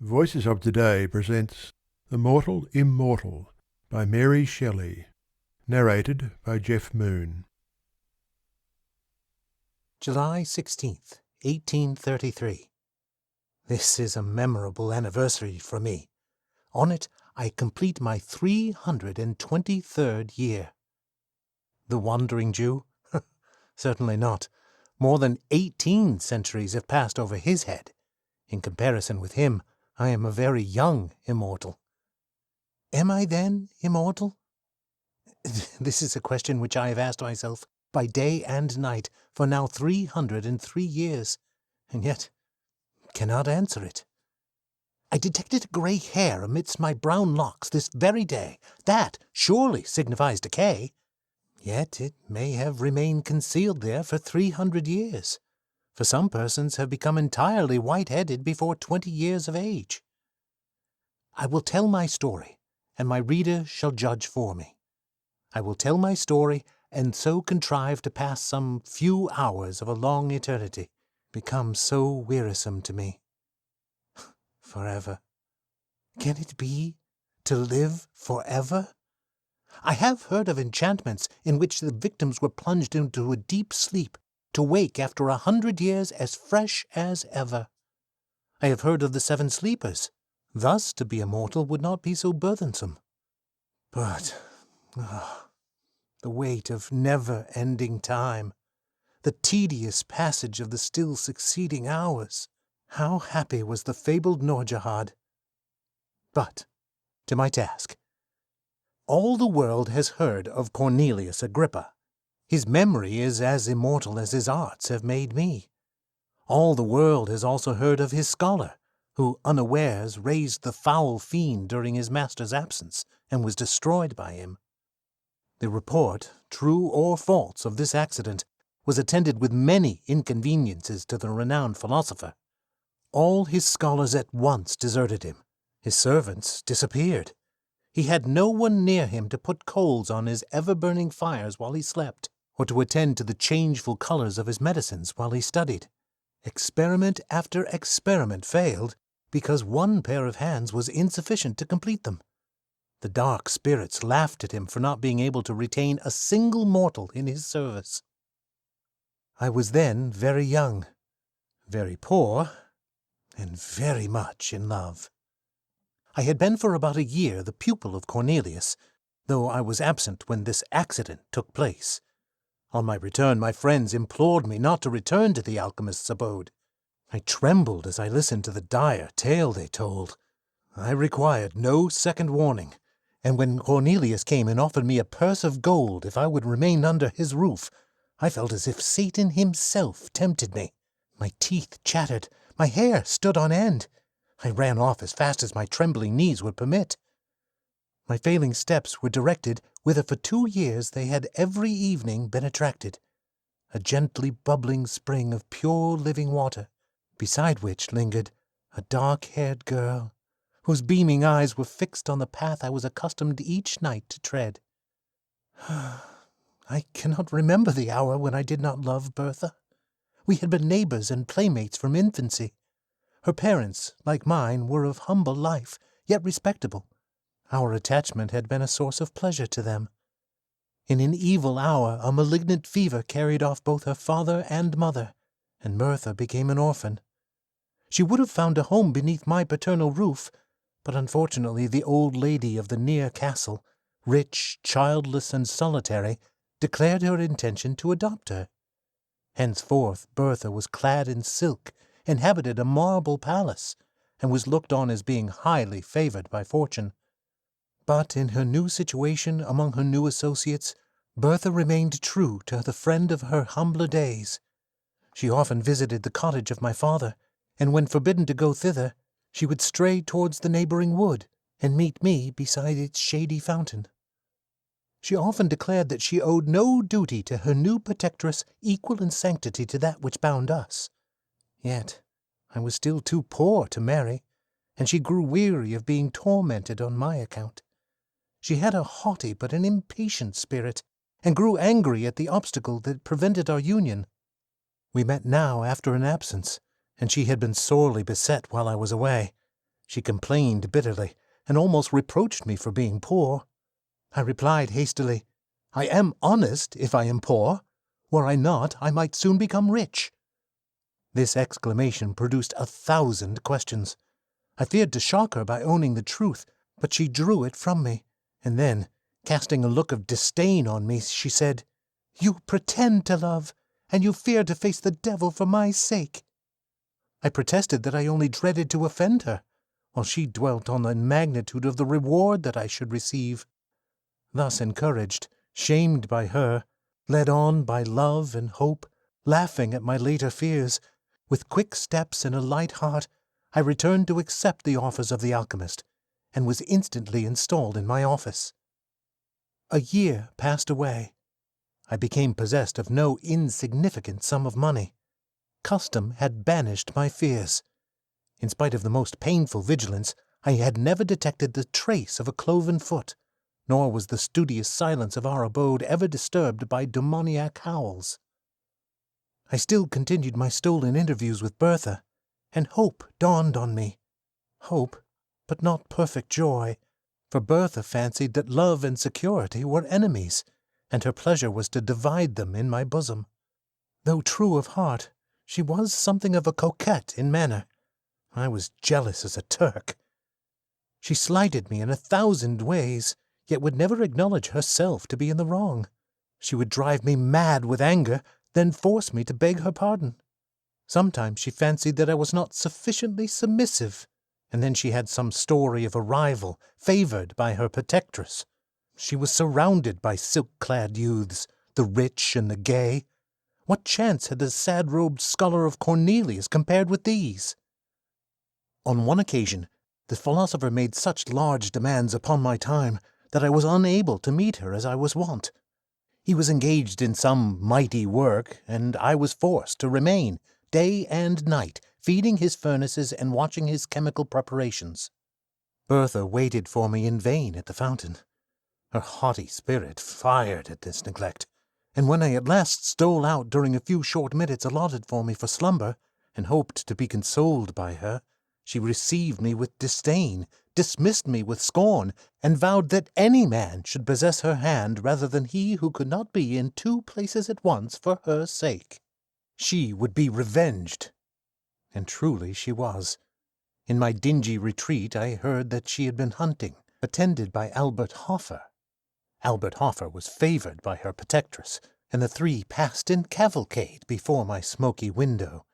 Voices of Today presents The Mortal Immortal by Mary Shelley. Narrated by Jeff Moon. July 16th, 1833. This is a memorable anniversary for me. On it I complete my 323rd year. The Wandering Jew? Certainly not. More than 18 centuries have passed over his head. In comparison with him, I am a very young immortal. Am I then immortal? This is a question which I have asked myself by day and night for now 303 years, and yet cannot answer it. I detected a grey hair amidst my brown locks this very day. That surely signifies decay. Yet it may have remained concealed there for 300 years. For some persons have become entirely white-headed before 20 years of age. I will tell my story, and my reader shall judge for me. I will tell my story, and so contrive to pass some few hours of a long eternity, become so wearisome to me. Forever. Can it be to live forever? I have heard of enchantments in which the victims were plunged into a deep sleep, to wake after 100 years as fresh as ever. I have heard of the 7 sleepers. Thus to be immortal would not be so burthensome. But the weight of never-ending time, the tedious passage of the still succeeding hours. How happy was the fabled Nourjahad! But to my task. All the world has heard of Cornelius Agrippa. His memory is as immortal as his arts have made me. All the world has also heard of his scholar, who unawares raised the foul fiend during his master's absence, and was destroyed by him. The report, true or false, of this accident was attended with many inconveniences to the renowned philosopher. All his scholars at once deserted him. His servants disappeared. He had no one near him to put coals on his ever-burning fires while he slept, or to attend to the changeful colors of his medicines while he studied. Experiment after experiment failed, because one pair of hands was insufficient to complete them. The dark spirits laughed at him for not being able to retain a single mortal in his service. I was then very young, very poor, and very much in love. I had been for about a year the pupil of Cornelius, though I was absent when this accident took place. On my return, my friends implored me not to return to the alchemist's abode. I trembled as I listened to the dire tale they told. I required no second warning, and when Cornelius came and offered me a purse of gold if I would remain under his roof, I felt as if Satan himself tempted me. My teeth chattered, my hair stood on end. I ran off as fast as my trembling knees would permit. My failing steps were directed whither for 2 years they had every evening been attracted, a gently bubbling spring of pure living water, beside which lingered a dark-haired girl, whose beaming eyes were fixed on the path I was accustomed each night to tread. I cannot remember the hour when I did not love Bertha. We had been neighbors and playmates from infancy. Her parents, like mine, were of humble life, yet respectable. Our attachment had been a source of pleasure to them. In an evil hour a malignant fever carried off both her father and mother, and Bertha became an orphan. She would have found a home beneath my paternal roof, but unfortunately the old lady of the near castle, rich, childless, and solitary, declared her intention to adopt her. Henceforth Bertha was clad in silk, inhabited a marble palace, and was looked on as being highly favored by fortune. But in her new situation among her new associates, Bertha remained true to the friend of her humbler days. She often visited the cottage of my father, and when forbidden to go thither, she would stray towards the neighboring wood, and meet me beside its shady fountain. She often declared that she owed no duty to her new protectress equal in sanctity to that which bound us. Yet I was still too poor to marry, and she grew weary of being tormented on my account. She had a haughty but an impatient spirit, and grew angry at the obstacle that prevented our union. We met now after an absence, and she had been sorely beset while I was away. She complained bitterly, and almost reproached me for being poor. I replied hastily, "I am honest if I am poor. Were I not, I might soon become rich." This exclamation produced 1,000 questions. I feared to shock her by owning the truth, but she drew it from me, and then, casting a look of disdain on me, she said, "You pretend to love, and you fear to face the devil for my sake." I protested that I only dreaded to offend her, while she dwelt on the magnitude of the reward that I should receive. Thus encouraged, shamed by her, led on by love and hope, laughing at my later fears, with quick steps and a light heart, I returned to accept the offers of the alchemist, and was instantly installed in my office. A year passed away. I became possessed of no insignificant sum of money. Custom had banished my fears. In spite of the most painful vigilance, I had never detected the trace of a cloven foot, nor was the studious silence of our abode ever disturbed by demoniac howls. I still continued my stolen interviews with Bertha, and hope dawned on me. Hope, but not perfect joy, for Bertha fancied that love and security were enemies, and her pleasure was to divide them in my bosom. Though true of heart, she was something of a coquette in manner. I was jealous as a Turk. She slighted me in 1,000 ways, yet would never acknowledge herself to be in the wrong. She would drive me mad with anger, then force me to beg her pardon. Sometimes she fancied that I was not sufficiently submissive, and then she had some story of a rival, favored by her protectress. She was surrounded by silk-clad youths, the rich and the gay. What chance had the sad-robed scholar of Cornelius compared with these? On one occasion, the philosopher made such large demands upon my time that I was unable to meet her as I was wont. He was engaged in some mighty work, and I was forced to remain, day and night, feeding his furnaces and watching his chemical preparations. Bertha waited for me in vain at the fountain. Her haughty spirit fired at this neglect, and when I at last stole out during a few short minutes allotted for me for slumber, and hoped to be consoled by her, she received me with disdain, dismissed me with scorn, and vowed that any man should possess her hand rather than he who could not be in 2 places at once for her sake. She would be revenged. And truly she was. In my dingy retreat I heard that she had been hunting, attended by Albert Hoffer. Albert Hoffer was favored by her protectress, and the 3 passed in cavalcade before my smoky window.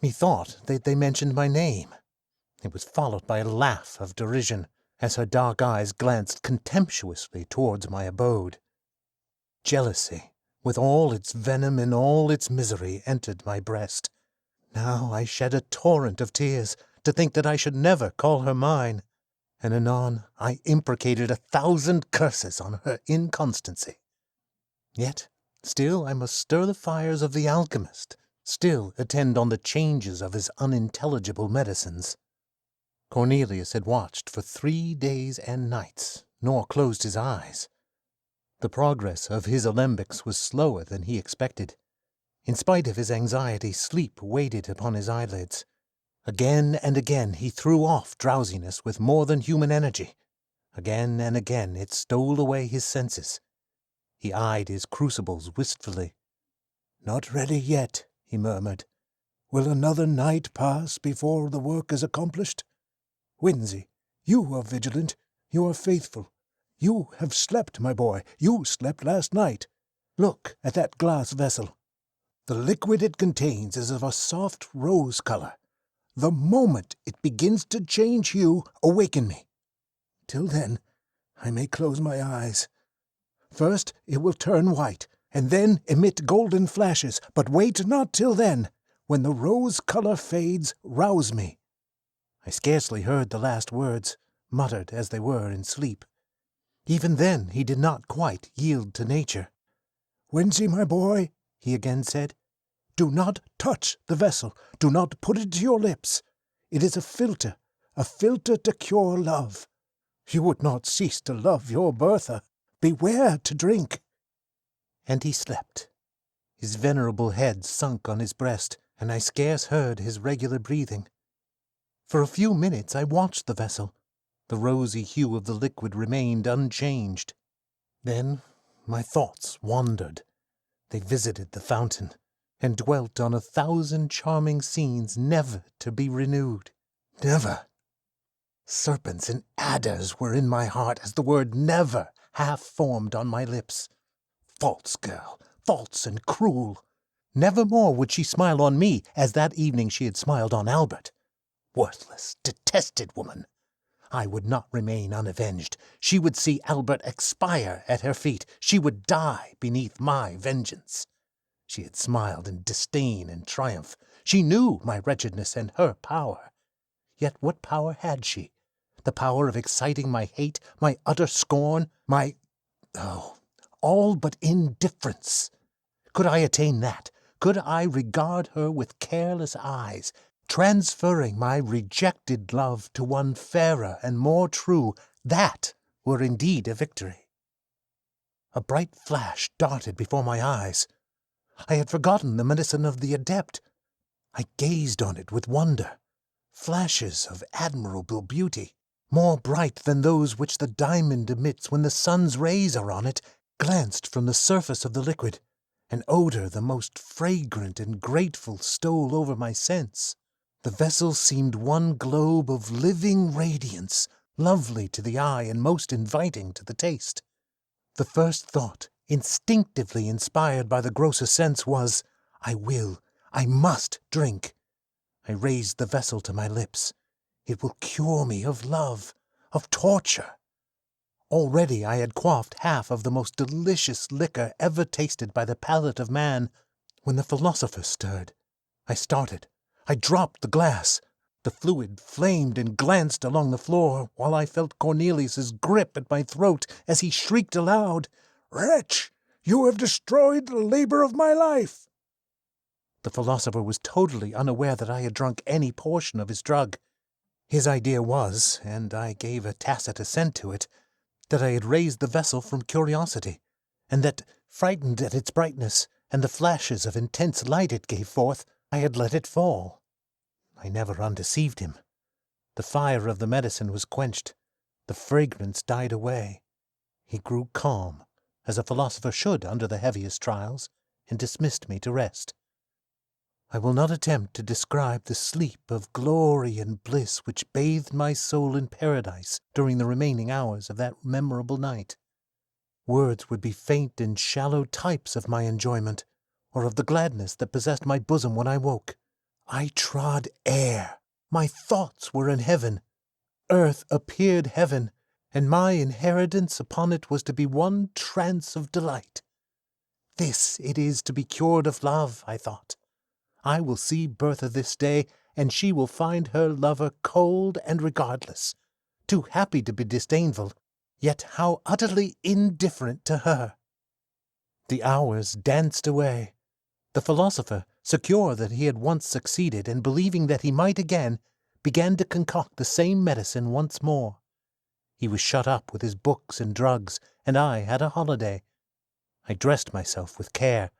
Methought that they mentioned my name. It was followed by a laugh of derision, as her dark eyes glanced contemptuously towards my abode. Jealousy, with all its venom and all its misery, entered my breast. Now I shed a torrent of tears to think that I should never call her mine, and anon I imprecated 1,000 curses on her inconstancy. Yet still I must stir the fires of the alchemist, still attend on the changes of his unintelligible medicines. Cornelius had watched for 3 days and nights, nor closed his eyes. The progress of his alembics was slower than he expected. In spite of his anxiety, sleep waited upon his eyelids. Again and again he threw off drowsiness with more than human energy. Again and again it stole away his senses. He eyed his crucibles wistfully. "Not ready yet," he murmured. "Will another night pass before the work is accomplished? Whinsey, you are vigilant, you are faithful. You have slept, my boy, you slept last night. Look at that glass vessel. The liquid it contains is of a soft rose color. The moment it begins to change hue, awaken me. Till then, I may close my eyes. First it will turn white, and then emit golden flashes, but wait not till then. When the rose color fades, rouse me." I scarcely heard the last words, muttered as they were in sleep. Even then he did not quite yield to nature. "Whinsey, my boy," he again said, "do not touch the vessel. Do not put it to your lips. It is a filter to cure love. You would not cease to love your Bertha. Beware to drink." And he slept. His venerable head sunk on his breast, and I scarce heard his regular breathing. For a few minutes I watched the vessel. The rosy hue of the liquid remained unchanged. Then my thoughts wandered. They visited the fountain, and dwelt on 1,000 charming scenes never to be renewed. Never! Serpents and adders were in my heart as the word never half formed on my lips. False girl, false and cruel. Never more would she smile on me as that evening she had smiled on Albert. Worthless, detested woman! I would not remain unavenged. She would see Albert expire at her feet. She would die beneath my vengeance. She had smiled in disdain and triumph. She knew my wretchedness and her power. Yet what power had she? The power of exciting my hate, my utter scorn, all but indifference. Could I attain that? Could I regard her with careless eyes, transferring my rejected love to one fairer and more true? That were indeed a victory. A bright flash darted before my eyes. I had forgotten the medicine of the adept. I gazed on it with wonder. Flashes of admirable beauty, more bright than those which the diamond emits when the sun's rays are on it, glanced from the surface of the liquid. An odor the most fragrant and grateful stole over my sense. The vessel seemed one globe of living radiance, lovely to the eye and most inviting to the taste. The first thought, instinctively inspired by the grosser sense, was, I must drink. I raised the vessel to my lips. It will cure me of love, of torture. Already I had quaffed half of the most delicious liquor ever tasted by the palate of man, when the philosopher stirred. I started. I dropped the glass. The fluid flamed and glanced along the floor, while I felt Cornelius's grip at my throat as he shrieked aloud, "Wretch, you have destroyed the labor of my life!" The philosopher was totally unaware that I had drunk any portion of his drug. His idea was, and I gave a tacit assent to it, that I had raised the vessel from curiosity, and that, frightened at its brightness and the flashes of intense light it gave forth, I had let it fall. I never undeceived him. The fire of the medicine was quenched. The fragrance died away. He grew calm, as a philosopher should under the heaviest trials, and dismissed me to rest. I will not attempt to describe the sleep of glory and bliss which bathed my soul in paradise during the remaining hours of that memorable night. Words would be faint and shallow types of my enjoyment, or of the gladness that possessed my bosom when I woke. I trod air. My thoughts were in heaven. Earth appeared heaven, and my inheritance upon it was to be one trance of delight. This it is to be cured of love, I thought. I will see Bertha this day, and she will find her lover cold and regardless, too happy to be disdainful, yet how utterly indifferent to her. The hours danced away. The philosopher, secure that he had once succeeded, and believing that he might again, began to concoct the same medicine once more. He was shut up with his books and drugs, and I had a holiday. I dressed myself with care.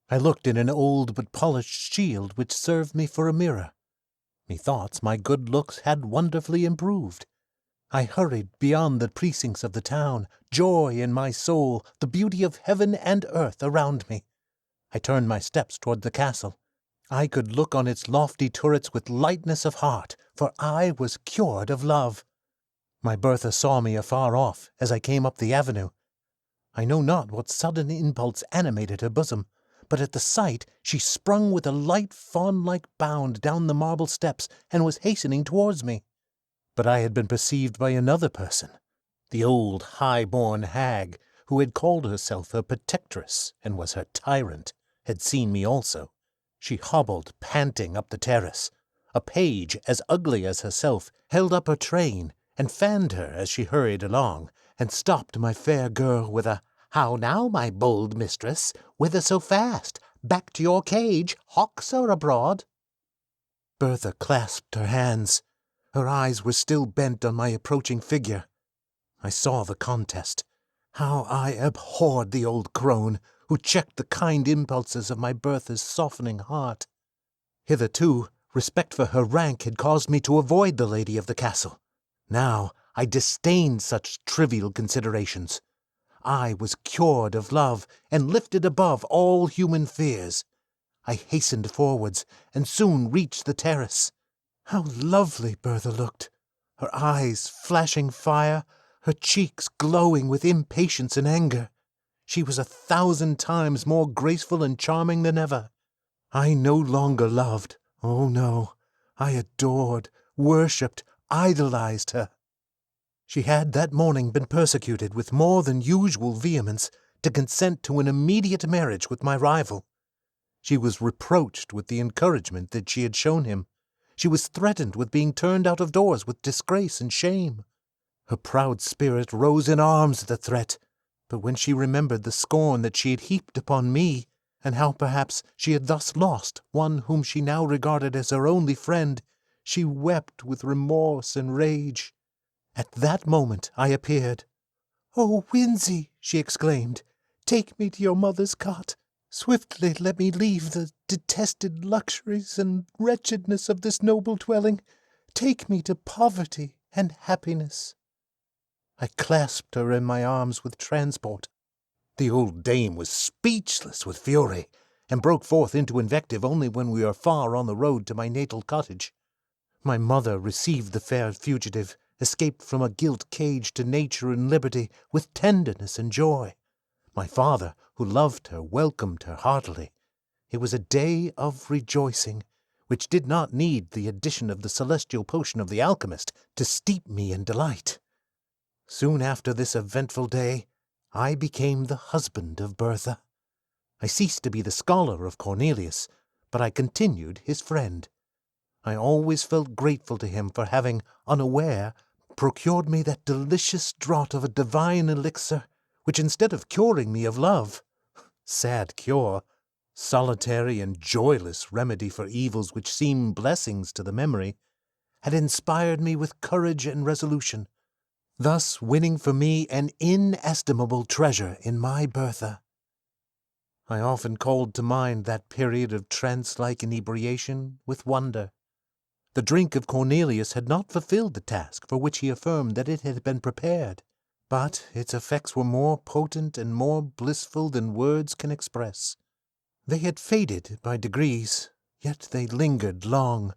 I looked in an old but polished shield which served me for a mirror. Methoughts my good looks had wonderfully improved. I hurried beyond the precincts of the town, joy in my soul, the beauty of heaven and earth around me. I turned my steps toward the castle. I could look on its lofty turrets with lightness of heart, for I was cured of love. My Bertha saw me afar off as I came up the avenue. I know not what sudden impulse animated her bosom, but at the sight she sprung with a light fawn-like bound down the marble steps and was hastening towards me. But I had been perceived by another person. The old high-born hag, who had called herself her protectress and was her tyrant, had seen me also. She hobbled panting up the terrace. A page, as ugly as herself, held up her train and fanned her as she hurried along, and stopped my fair girl with a "How now, my bold mistress? Whither so fast? Back to your cage, hawks are abroad." Bertha clasped her hands. Her eyes were still bent on my approaching figure. I saw the contest. How I abhorred the old crone, who checked the kind impulses of my Bertha's softening heart. Hitherto, Respect for her rank had caused me to avoid the lady of the castle. Now I disdained such trivial considerations. I was cured of love and lifted above all human fears. I hastened forwards and soon reached the terrace. How lovely Bertha looked! Her eyes flashing fire, her cheeks glowing with impatience and anger. She was 1,000 times more graceful and charming than ever. I no longer loved, oh no, I adored, worshipped, idolized her. She had that morning been persecuted with more than usual vehemence to consent to an immediate marriage with my rival. She was reproached with the encouragement that she had shown him. She was threatened with being turned out of doors with disgrace and shame. Her proud spirit rose in arms at the threat, but when she remembered the scorn that she had heaped upon me, and how perhaps she had thus lost one whom she now regarded as her only friend, she wept with remorse and rage. At that moment I appeared. "Oh, Winzy," she exclaimed, "take me to your mother's cot. Swiftly let me leave the detested luxuries and wretchedness of this noble dwelling. Take me to poverty and happiness." I clasped her in my arms with transport. The old dame was speechless with fury, and broke forth into invective only when we were far on the road to my natal cottage. My mother received the fair fugitive, escaped from a gilt cage to nature and liberty, with tenderness and joy. My father, who loved her, welcomed her heartily. It was a day of rejoicing, which did not need the addition of the celestial potion of the alchemist to steep me in delight. Soon after this eventful day, I became the husband of Bertha. I ceased to be the scholar of Cornelius, but I continued his friend. I always felt grateful to him for having, unaware, procured me that delicious draught of a divine elixir, which instead of curing me of love, sad cure, solitary and joyless remedy for evils which seem blessings to the memory, had inspired me with courage and resolution, thus winning for me an inestimable treasure in my Bertha. I often called to mind that period of trance-like inebriation with wonder. The drink of Cornelius had not fulfilled the task for which he affirmed that it had been prepared, but its effects were more potent and more blissful than words can express. They had faded by degrees, yet they lingered long,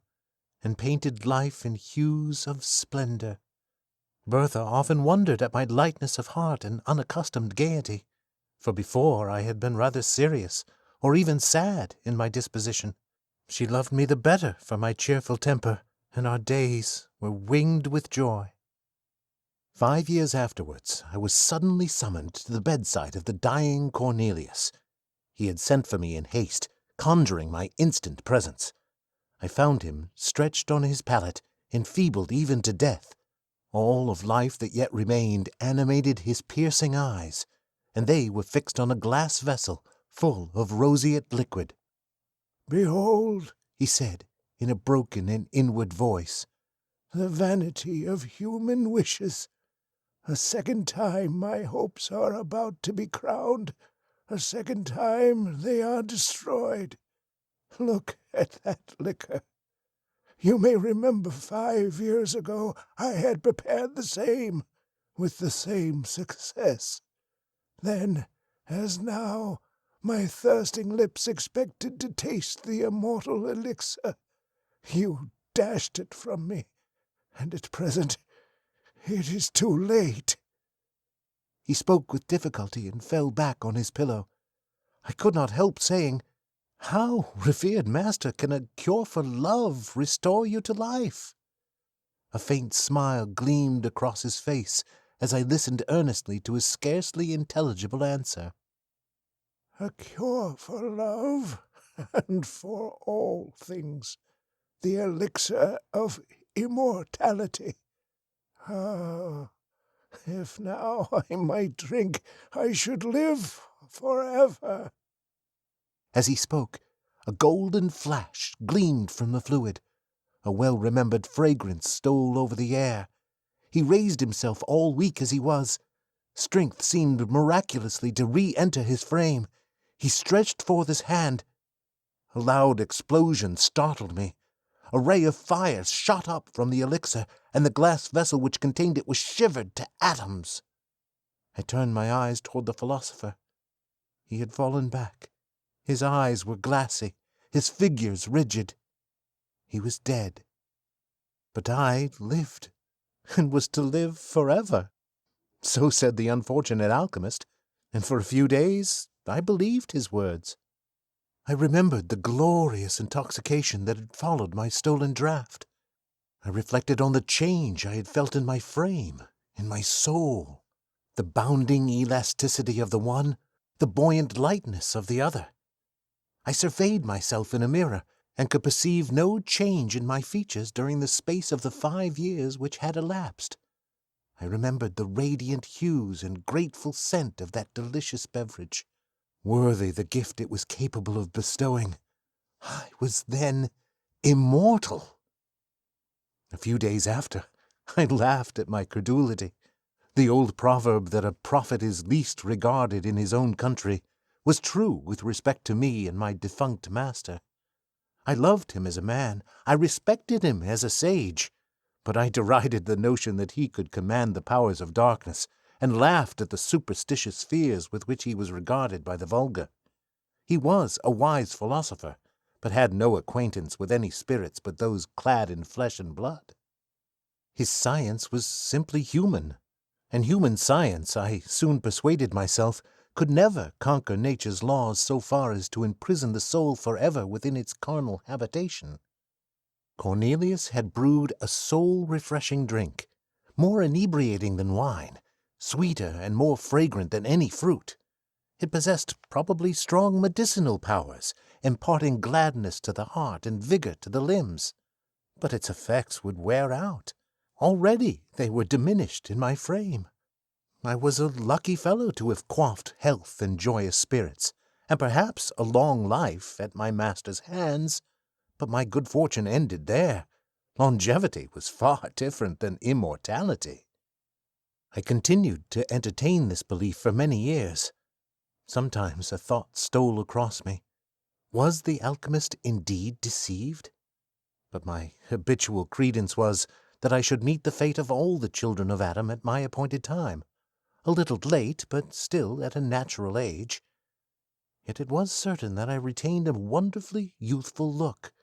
and painted life in hues of splendor. Bertha often wondered at my lightness of heart and unaccustomed gaiety, for before I had been rather serious, or even sad, in my disposition. She loved me the better for my cheerful temper, and our days were winged with joy. 5 years afterwards, I was suddenly summoned to the bedside of the dying Cornelius. He had sent for me in haste, conjuring my instant presence. I found him stretched on his pallet, enfeebled even to death. All of life that yet remained animated his piercing eyes, and they were fixed on a glass vessel full of roseate liquid. "Behold," he said, in a broken and inward voice, "the vanity of human wishes. A second time my hopes are about to be crowned. A second time they are destroyed. Look at that liquor. You may remember 5 years ago I had prepared the same, with the same success. Then, as now, my thirsting lips expected to taste the immortal elixir. You dashed it from me, and at present it is too late." He spoke with difficulty and fell back on his pillow. I could not help saying, "How, revered master, can a cure for love restore you to life?" A faint smile gleamed across his face as I listened earnestly to his scarcely intelligible answer. "A cure for love, and for all things. The elixir of immortality. Ah, if now I might drink, I should live forever." As he spoke, a golden flash gleamed from the fluid. A well-remembered fragrance stole over the air. He raised himself, all weak as he was. Strength seemed miraculously to re-enter his frame. He stretched forth his hand. A loud explosion startled me. A ray of fire shot up from the elixir, and the glass vessel which contained it was shivered to atoms. I turned my eyes toward the philosopher. He had fallen back. His eyes were glassy, his figures rigid. He was dead. But I lived, and was to live forever. So said the unfortunate alchemist, and for a few days I believed his words. I remembered the glorious intoxication that had followed my stolen draught. I reflected on the change I had felt in my frame, in my soul, the bounding elasticity of the one, the buoyant lightness of the other. I surveyed myself in a mirror, and could perceive no change in my features during the space of the 5 years which had elapsed. I remembered the radiant hues and grateful scent of that delicious beverage, worthy the gift it was capable of bestowing. I was then immortal. A few days after, I laughed at my credulity. The old proverb that a prophet is least regarded in his own country was true with respect to me and my defunct master. I loved him as a man, I respected him as a sage, but I derided the notion that he could command the powers of darkness, and laughed at the superstitious fears with which he was regarded by the vulgar. He was a wise philosopher, but had no acquaintance with any spirits but those clad in flesh and blood. His science was simply human, and human science, I soon persuaded myself, could never conquer nature's laws so far as to imprison the soul forever within its carnal habitation. Cornelius had brewed a soul-refreshing drink, more inebriating than wine, sweeter and more fragrant than any fruit. It possessed probably strong medicinal powers, imparting gladness to the heart and vigor to the limbs. But its effects would wear out. Already they were diminished in my frame. I was a lucky fellow to have quaffed health and joyous spirits, and perhaps a long life at my master's hands, but my good fortune ended there. Longevity was far different than immortality. I continued to entertain this belief for many years. Sometimes a thought stole across me. Was the alchemist indeed deceived? But my habitual credence was that I should meet the fate of all the children of Adam at my appointed time, a little late, but still at a natural age. Yet it was certain that I retained a wonderfully youthful look.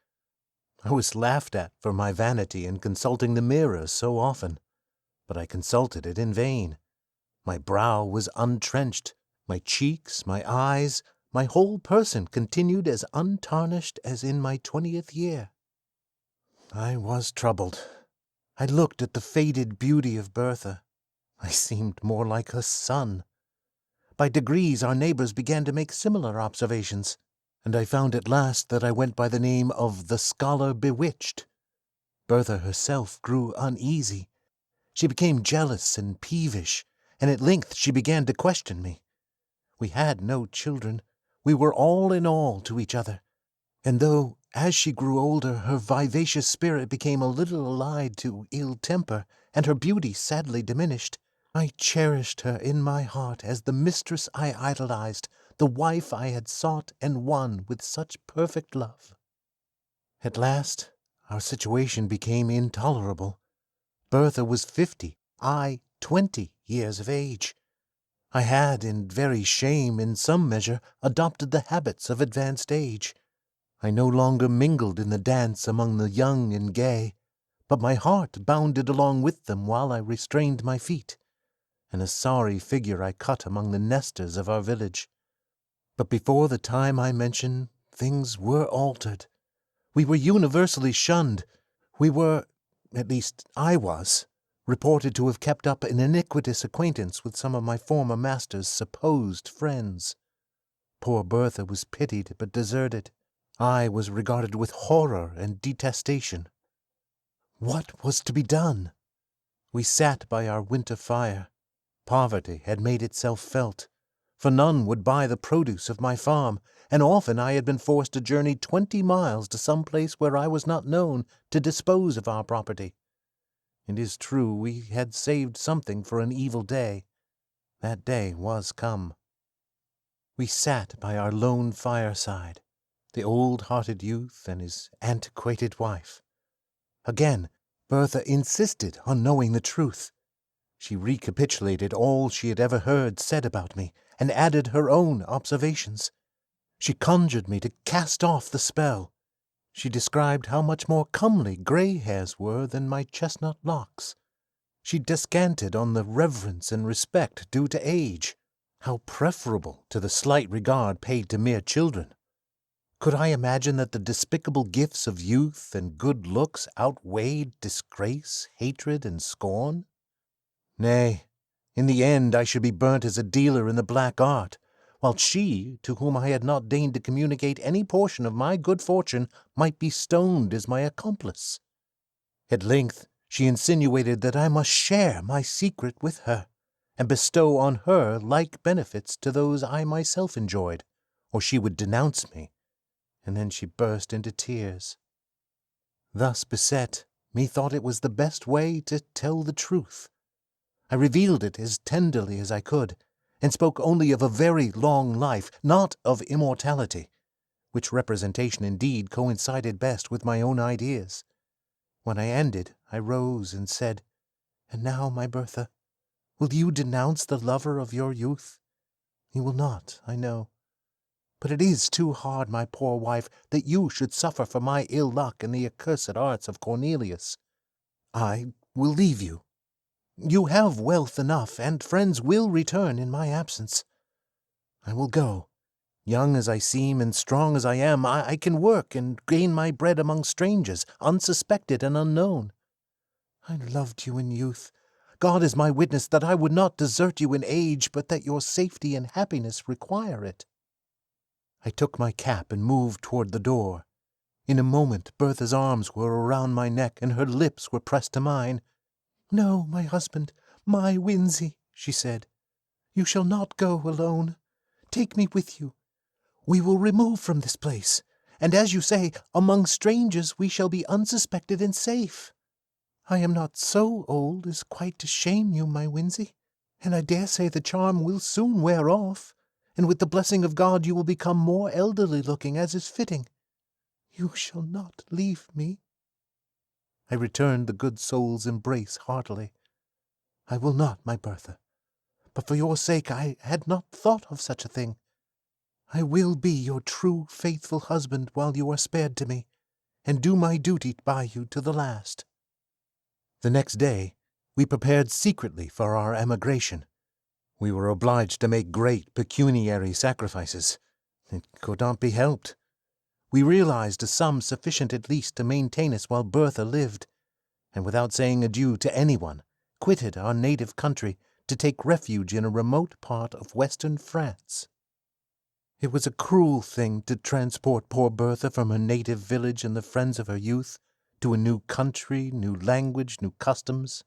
I was laughed at for my vanity in consulting the mirror so often, but I consulted it in vain. My brow was untrenched, my cheeks, my eyes, my whole person continued as untarnished as in my 20th year. I was troubled. I looked at the faded beauty of Bertha. I seemed more like her son. By degrees our neighbors began to make similar observations, and I found at last that I went by the name of the scholar bewitched. Bertha herself grew uneasy. She became jealous and peevish, and at length she began to question me. We had no children. We were all in all to each other, and though, as she grew older, her vivacious spirit became a little allied to ill temper, and her beauty sadly diminished, I cherished her in my heart as the mistress I idolized, the wife I had sought and won with such perfect love. At last our situation became intolerable. Bertha was 50, I 20 years of age. I had, in very shame, in some measure, adopted the habits of advanced age. I no longer mingled in the dance among the young and gay, but my heart bounded along with them while I restrained my feet, and a sorry figure I cut among the nesters of our village. But before the time I mention, things were altered. We were universally shunned. We were, at least I was, reported to have kept up an iniquitous acquaintance with some of my former master's supposed friends. Poor Bertha was pitied but deserted. I was regarded with horror and detestation. What was to be done? We sat by our winter fire. Poverty had made itself felt, for none would buy the produce of my farm, and often I had been forced to journey 20 miles to some place where I was not known to dispose of our property. It is true we had saved something for an evil day. That day was come. We sat by our lone fireside, the old-hearted youth and his antiquated wife. Again, Bertha insisted on knowing the truth. She recapitulated all she had ever heard said about me, and added her own observations. She conjured me to cast off the spell. She described how much more comely grey hairs were than my chestnut locks. She descanted on the reverence and respect due to age, how preferable to the slight regard paid to mere children. Could I imagine that the despicable gifts of youth and good looks outweighed disgrace, hatred, and scorn? Nay, in the end I should be burnt as a dealer in the black art, while she, to whom I had not deigned to communicate any portion of my good fortune, might be stoned as my accomplice. At length she insinuated that I must share my secret with her, and bestow on her like benefits to those I myself enjoyed, or she would denounce me, and then she burst into tears. Thus beset, methought it was the best way to tell the truth. I revealed it as tenderly as I could, and spoke only of a very long life, not of immortality, which representation indeed coincided best with my own ideas. When I ended, I rose and said, "And now, my Bertha, will you denounce the lover of your youth? You will not, I know. But it is too hard, my poor wife, that you should suffer for my ill luck and the accursed arts of Cornelius. I will leave you. You have wealth enough, and friends will return in my absence. I will go. Young as I seem and strong as I am, I can work and gain my bread among strangers, unsuspected and unknown. I loved you in youth. God is my witness that I would not desert you in age, but that your safety and happiness require it." I took my cap and moved toward the door. In a moment Bertha's arms were around my neck, and her lips were pressed to mine. "No, my husband, my Winzy," she said. "You shall not go alone. Take me with you. We will remove from this place, and as you say, among strangers we shall be unsuspected and safe. I am not so old as quite to shame you, my Winzy, and I dare say the charm will soon wear off, and with the blessing of God you will become more elderly-looking, as is fitting. You shall not leave me." I returned the good soul's embrace heartily. "I will not, my Bertha. But for your sake I had not thought of such a thing. I will be your true, faithful husband while you are spared to me, and do my duty by you to the last." The next day we prepared secretly for our emigration. We were obliged to make great pecuniary sacrifices. It could not be helped. We realized a sum sufficient at least to maintain us while Bertha lived, and without saying adieu to anyone, quitted our native country to take refuge in a remote part of western France. It was a cruel thing to transport poor Bertha from her native village and the friends of her youth to a new country, new language, new customs.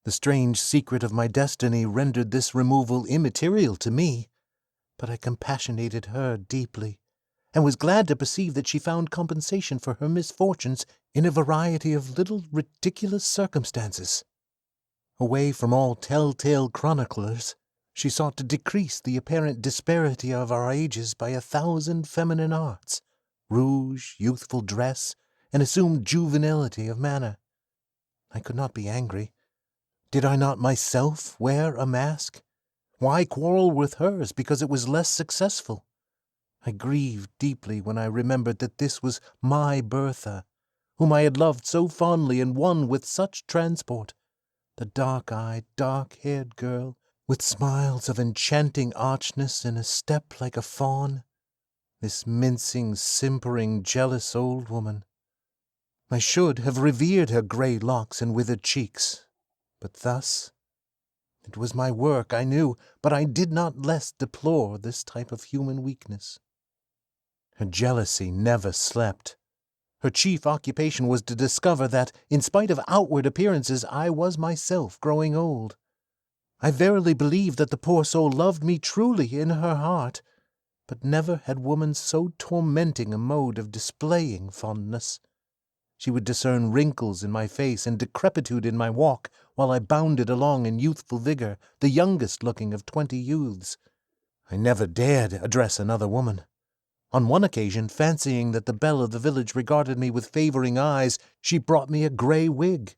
The strange secret of my destiny rendered this removal immaterial to me, but I compassionated her deeply, and was glad to perceive that she found compensation for her misfortunes in a variety of little ridiculous circumstances. Away from all tell-tale chroniclers, she sought to decrease the apparent disparity of our ages by 1,000 feminine arts, rouge, youthful dress, and assumed juvenility of manner. I could not be angry. Did I not myself wear a mask? Why quarrel with hers because it was less successful? I grieved deeply when I remembered that this was my Bertha, whom I had loved so fondly and won with such transport, the dark-eyed, dark-haired girl, with smiles of enchanting archness and a step like a fawn, this mincing, simpering, jealous old woman. I should have revered her grey locks and withered cheeks, but thus... It was my work, I knew, but I did not less deplore this type of human weakness. Her jealousy never slept. Her chief occupation was to discover that, in spite of outward appearances, I was myself growing old. I verily believe that the poor soul loved me truly in her heart, but never had woman so tormenting a mode of displaying fondness. She would discern wrinkles in my face and decrepitude in my walk, while I bounded along in youthful vigor, the youngest looking of 20 youths. I never dared address another woman. On one occasion, fancying that the belle of the village regarded me with favoring eyes, she brought me a grey wig.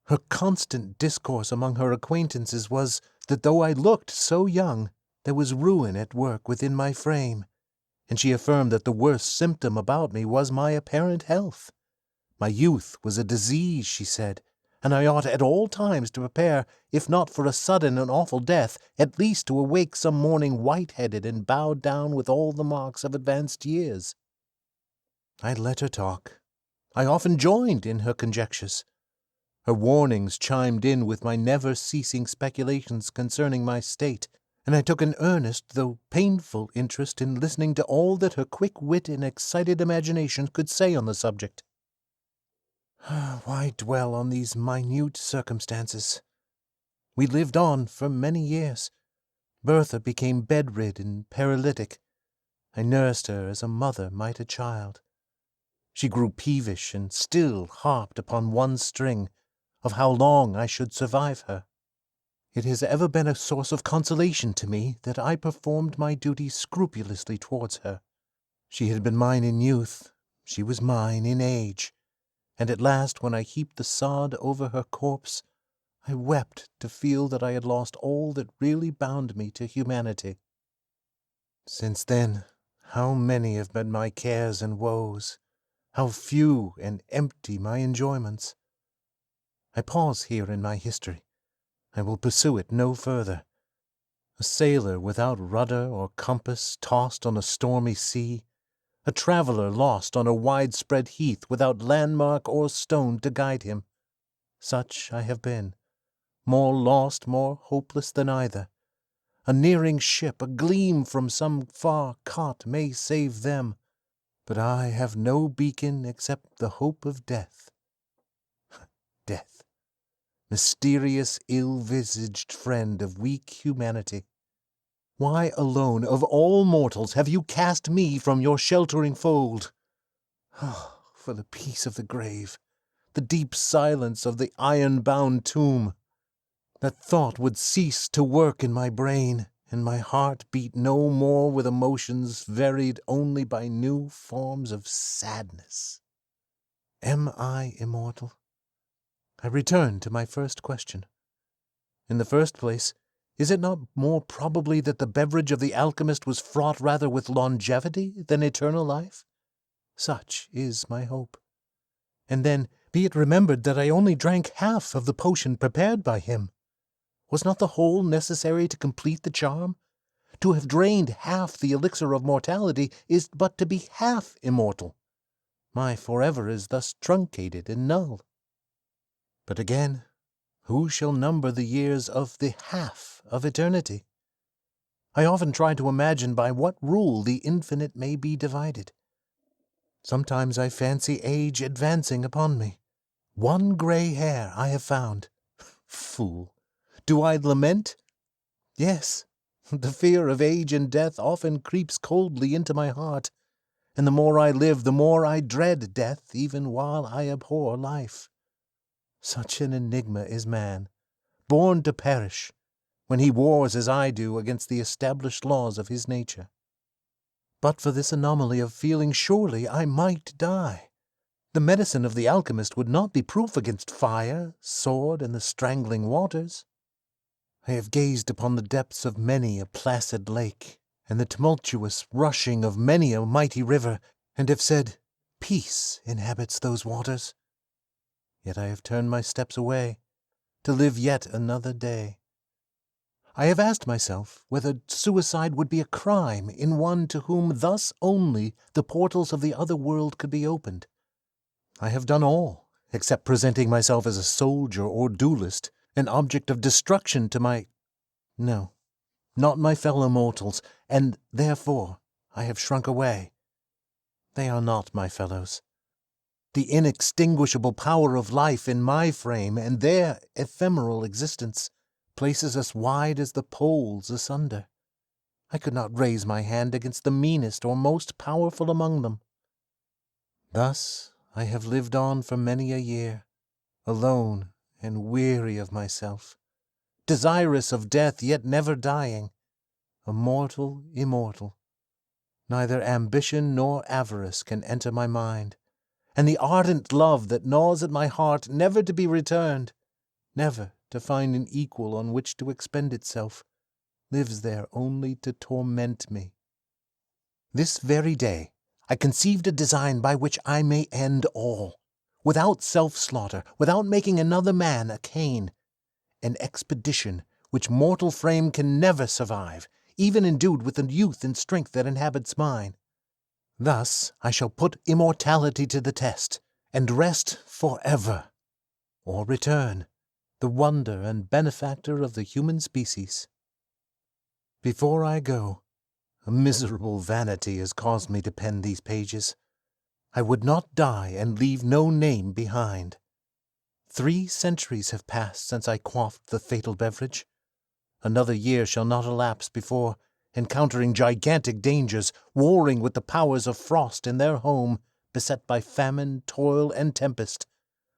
Her constant discourse among her acquaintances was that though I looked so young, there was ruin at work within my frame, and she affirmed that the worst symptom about me was my apparent health. My youth was a disease, she said, and I ought at all times to prepare, if not for a sudden and awful death, at least to awake some morning white-headed and bowed down with all the marks of advanced years. I let her talk. I often joined in her conjectures. Her warnings chimed in with my never-ceasing speculations concerning my state, and I took an earnest, though painful, interest in listening to all that her quick wit and excited imagination could say on the subject. Why dwell on these minute circumstances? We lived on for many years. Bertha became bedrid and paralytic. I nursed her as a mother might a child. She grew peevish and still harped upon one string, of how long I should survive her. It has ever been a source of consolation to me that I performed my duty scrupulously towards her. She had been mine in youth, she was mine in age, and at last, when I heaped the sod over her corpse, I wept to feel that I had lost all that really bound me to humanity. Since then, how many have been my cares and woes, how few and empty my enjoyments! I pause here in my history. I will pursue it no further. A sailor without rudder or compass, tossed on a stormy sea, a traveller lost on a widespread heath without landmark or stone to guide him. Such I have been, more lost, more hopeless than either. A nearing ship, a gleam from some far cot may save them, but I have no beacon except the hope of death. Death, mysterious, ill-visaged friend of weak humanity. Why alone of all mortals have you cast me from your sheltering fold? Oh, for the peace of the grave, the deep silence of the iron-bound tomb, that thought would cease to work in my brain, and my heart beat no more with emotions varied only by new forms of sadness. Am I immortal? I return to my first question. In the first place, is it not more probably that the beverage of the alchemist was fraught rather with longevity than eternal life? Such is my hope. And then, be it remembered that I only drank half of the potion prepared by him. Was not the whole necessary to complete the charm? To have drained half the elixir of mortality is but to be half immortal. My forever is thus truncated and null. But again, who shall number the years of the half of eternity? I often try to imagine by what rule the infinite may be divided. Sometimes I fancy age advancing upon me. One gray hair I have found. Fool! Do I lament? Yes, the fear of age and death often creeps coldly into my heart, and the more I live, the more I dread death, even while I abhor life. Such an enigma is man, born to perish, when he wars as I do against the established laws of his nature. But for this anomaly of feeling, surely I might die. The medicine of the alchemist would not be proof against fire, sword, and the strangling waters. I have gazed upon the depths of many a placid lake, and the tumultuous rushing of many a mighty river, and have said, Peace inhabits those waters. Yet I have turned my steps away, to live yet another day. I have asked myself whether suicide would be a crime in one to whom thus only the portals of the other world could be opened. I have done all, except presenting myself as a soldier or duelist, an object of destruction to no, not my fellow mortals, and therefore I have shrunk away. They are not my fellows. The inextinguishable power of life in my frame and their ephemeral existence places us wide as the poles asunder. I could not raise my hand against the meanest or most powerful among them. Thus I have lived on for many a year, alone and weary of myself, desirous of death yet never dying, a mortal immortal, Neither ambition nor avarice can enter my mind, and the ardent love that gnaws at my heart never to be returned, never to find an equal on which to expend itself, lives there only to torment me. This very day I conceived a design by which I may end all, without self-slaughter, without making another man a Cain, an expedition which mortal frame can never survive, even endued with the youth and strength that inhabits mine. Thus I shall put immortality to the test, and rest forever, or return, the wonder and benefactor of the human species. Before I go, a miserable vanity has caused me to pen these pages. I would not die and leave no name behind. 3 centuries have passed since I quaffed the fatal beverage. Another year shall not elapse before, encountering gigantic dangers, warring with the powers of frost in their home, beset by famine, toil, and tempest,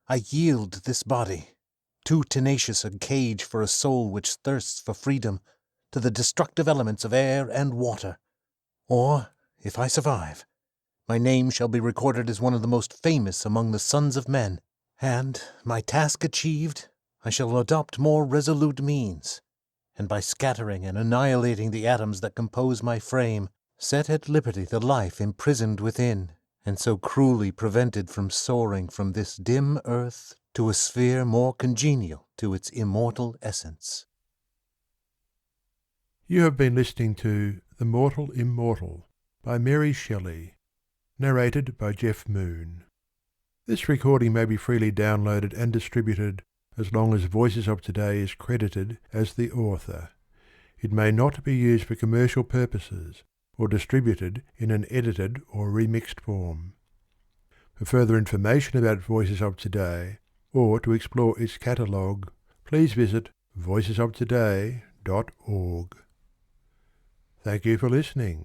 I yield this body, too tenacious a cage for a soul which thirsts for freedom, to the destructive elements of air and water. Or, if I survive, my name shall be recorded as one of the most famous among the sons of men, and, my task achieved, I shall adopt more resolute means, and by scattering and annihilating the atoms that compose my frame, set at liberty the life imprisoned within, and so cruelly prevented from soaring from this dim earth to a sphere more congenial to its immortal essence. You have been listening to The Mortal Immortal by Mary Shelley, narrated by Jeff Moon. This recording may be freely downloaded and distributed as long as Voices of Today is credited as the author. It may not be used for commercial purposes or distributed in an edited or remixed form. For further information about Voices of Today, or to explore its catalogue, please visit voicesoftoday.org. Thank you for listening.